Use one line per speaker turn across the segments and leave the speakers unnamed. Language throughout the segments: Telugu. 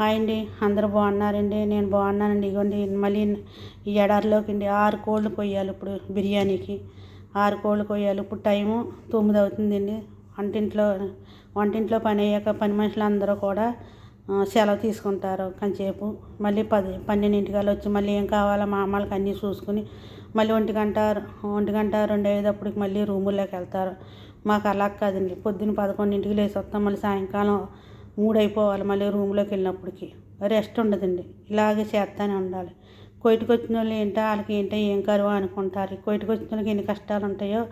హాయ్ అండి, అందరూ బాగున్నారండి? నేను బాగున్నానండి. ఇగోండి మళ్ళీ ఈ ఎడారిలోకి అండి 6 కోళ్ళు కొయ్యాలి ఇప్పుడు బిర్యానీకి. 6 కోళ్ళు కొయ్యాలి. ఇప్పుడు టైము 9 అవుతుందండి. వంటింట్లో పని అయ్యాక పని మనుషులు అందరూ కూడా సెలవు తీసుకుంటారు కొంచెంసేపు. మళ్ళీ 12 వచ్చి మళ్ళీ ఏం కావాలో మా అమ్మలకి అన్నీ చూసుకుని మళ్ళీ 1 గంట 2 అయ్యేటప్పటికి మళ్ళీ రూముల్లోకి వెళ్తారు. మాకు అలా కాదండి, పొద్దున్న 11 లేసి వస్తాం, మళ్ళీ సాయంకాలం 3 అయిపోవాలి మళ్ళీ రూమ్లోకి వెళ్ళినప్పటికి. రెస్ట్ ఉండదండి, ఇలాగే చేస్తూనే ఉండాలి. కొయిటికి వచ్చిన వాళ్ళు ఏంటో వాళ్ళకి ఏంటో ఏం కరువు అనుకుంటారు. కొయిటికి వచ్చిన వాళ్ళకి ఎన్ని కష్టాలు ఉంటాయో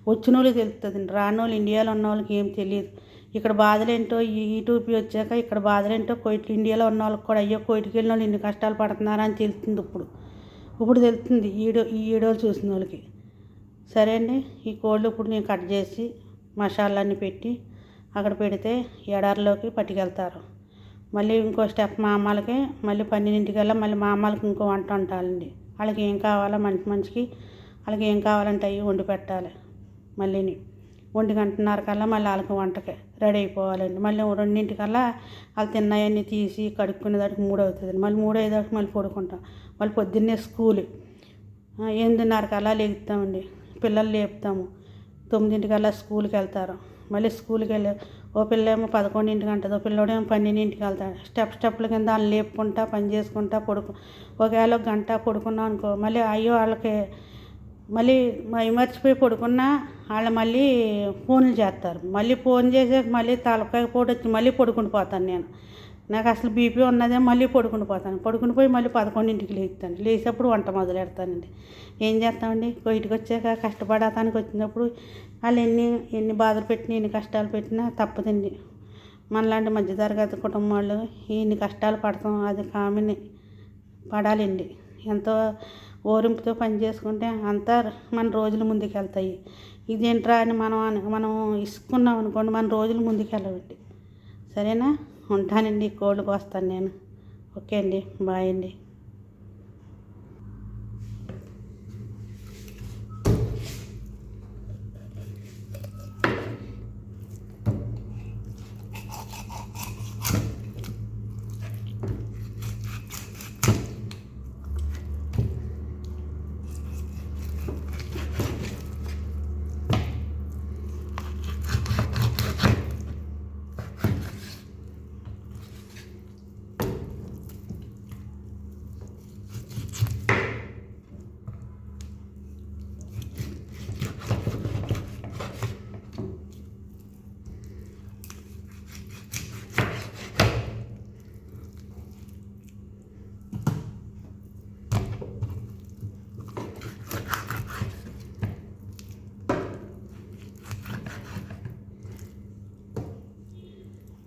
వచ్చిన వాళ్ళకి తెలుస్తుందండి. రాని వాళ్ళు ఇండియాలో ఉన్న వాళ్ళకి ఏం తెలియదు. ఇక్కడ బాధలేంటో యూట్యూబ్ వచ్చాక ఇక్కడ బాధలేంటో ఇండియాలో ఉన్న వాళ్ళకి కూడా అయ్యో కొయిటికి వెళ్ళిన వాళ్ళు ఇన్ని కష్టాలు పడుతున్నారా అని తెలుస్తుంది. ఇప్పుడు తెలుస్తుంది ఈ వీడియోలు చూసిన వాళ్ళకి. సరే అండి, ఈ కోళ్ళు ఇప్పుడు నేను కట్ చేసి మసాలాన్ని పెట్టి అక్కడ పెడితే ఎడారిలోకి పట్టుకెళ్తారు. మళ్ళీ ఇంకో స్టెప్ మా అమ్మాలకి మళ్ళీ 12 మళ్ళీ మా అమ్మాలకి ఇంకో వంట వంటాలండి. వాళ్ళకి ఏం కావాలో మనిషికి వాళ్ళకి ఏం కావాలంటే అవి వండి పెట్టాలి. మళ్ళీని 1 గంటన్నర మళ్ళీ వాళ్ళకి వంటకి రెడీ అయిపోవాలండి. మళ్ళీ 2 వాళ్ళు తిన్నాయన్నీ తీసి కడుక్కునేదానికి 3 అవుతుంది. మళ్ళీ 3 అయ్యేదానికి మళ్ళీ పడుకుంటాం. మళ్ళీ పొద్దున్నే స్కూల్ 8:30 లేపుతామండి. పిల్లలు లేపుతాము. 9 స్కూల్కి వెళ్తారు. మళ్ళీ స్కూల్కి వెళ్ళి ఓ పిల్ల ఏమో 11 అంటుంది, ఓ పిల్లడేమో 12 వెళ్తాడు. స్టెప్ల కింద వాళ్ళని లేపుకుంటా పని చేసుకుంటా ఒకవేళ 1 గంట పడుకున్నాం అనుకో, మళ్ళీ అయ్యో వాళ్ళకి మళ్ళీ మర్చిపోయి పడుకున్నా వాళ్ళు మళ్ళీ ఫోన్లు చేస్తారు. మళ్ళీ ఫోన్ చేసాక మళ్ళీ తలకాయ పోటు వచ్చి మళ్ళీ పడుకుని పోతాను నేను. నాకు అసలు బీపీ ఉన్నదే, మళ్ళీ పడుకుని పోయి మళ్ళీ 11 లేస్తాను. లేచేప్పుడు వంట మొదలెడతానండి. ఏం చేస్తామండి, బయటకు వచ్చాక కష్టపడటానికి వచ్చినప్పుడు వాళ్ళు ఎన్ని బాధలు పెట్టినా ఎన్ని కష్టాలు పెట్టినా తప్పదండి. మనలాంటి మధ్యతరగతి కుటుంబం వాళ్ళు ఎన్ని కష్టాలు పడతాం, అది కామని పడాలండి. ఎంతో ఓరింపుతో పని చేసుకుంటే అంతా మన రోజులు ముందుకు వెళ్తాయి. ఇదేంట్రా అని మనం ఇసుకున్నాం అనుకోండి, మన రోజులు ముందుకు వెళ్ళవండి. సరేనా? ఉంటానండి, కోళ్ళకి వస్తాను నేను. ఓకే అండి, బాయ్ అండి.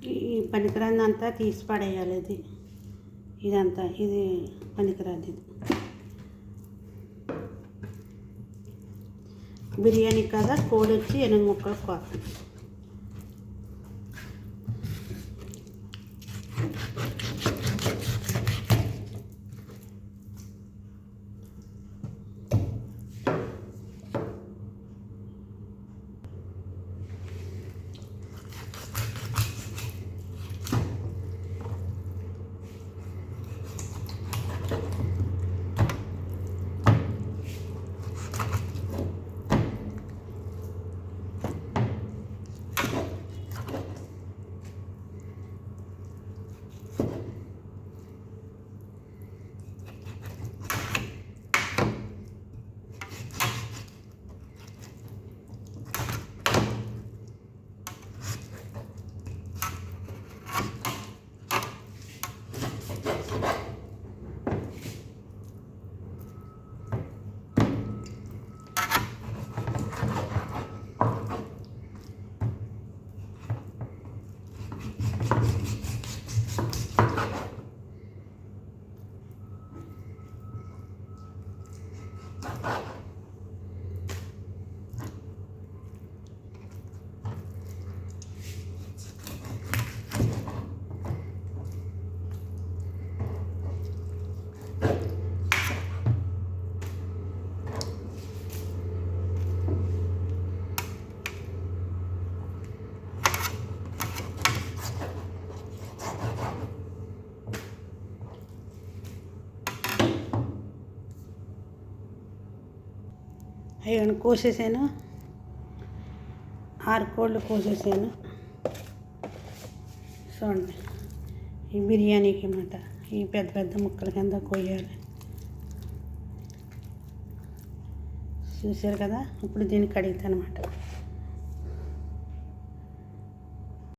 ఈ పనికిరాందంతా తీసి పడేయాలి. ఇదంతా ఇది పనికిరాదు. బిర్యానీ కదా, కోడి వచ్చి 8 ముక్కలు కోస్తాం. అవి కోసేసాను, 6 కోళ్ళు కోసేసాను. చూడండి, ఈ బిర్యానీకి అన్నమాట ఈ పెద్ద పెద్ద ముక్కల కింద కోయాలి. చూసారు కదా, ఇప్పుడు దీన్ని కడుగుతాను అన్నమాట.